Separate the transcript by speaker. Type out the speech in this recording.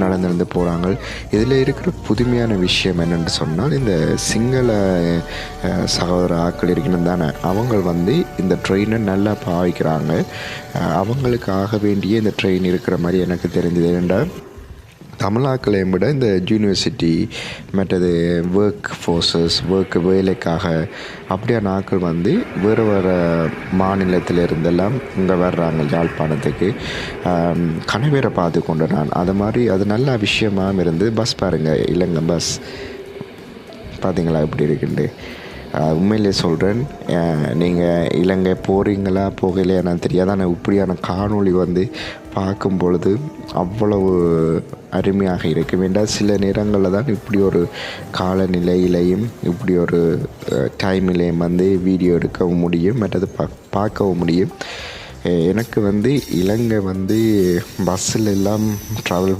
Speaker 1: நடந்து போகிறாங்க. இதில் இருக்கிற புதுமையான விஷயம் என்னென்னு சொன்னால், இந்த சிங்கள சகோதர ஆக்கள் இருக்கணும் தானே, அவங்க வந்து இந்த ட்ரெயினை நல்லா பாவிக்கிறாங்க. அவங்களுக்காக வேண்டிய இந்த ட்ரெயின் இருக்கிற மாதிரி எனக்கு தெரிஞ்சது. ஏன்டா தமிழாக்களையும் விட இந்த யூனிவர்சிட்டி மற்றது ஒர்க் வேலைக்காக அப்படியான ஆட்கள் வந்து வேறு வேறு மாநிலத்தில் இருந்தெல்லாம் இங்கே வர்றாங்க யாழ்ப்பாணத்துக்கு. கணவரை பார்த்து கொண்டு நான் அது மாதிரி அது நல்ல விஷயமாக இருந்து. பஸ் பாருங்கள், இலங்கை பஸ் பார்த்தீங்களா எப்படி இருக்குண்டு. உண்மையிலே சொல்கிறேன், நீங்கள் இலங்கை போகிறீங்களா போகலையா நான் தெரியாது, ஆனால் இப்படியான காணொளி வந்து பார்க்கும் பொழுது அவ்வளவு அருமையாக இருக்க வேண்டாம். சில நேரங்களில் தான் இப்படி ஒரு காலநிலையிலையும் இப்படி ஒரு டைமிலையும் வந்து வீடியோ எடுக்கவும் முடியும், மற்றது பார்க்கவும் முடியும். எனக்கு வந்து இலங்கை வந்து பஸ்ஸில் எல்லாம் ட்ராவல்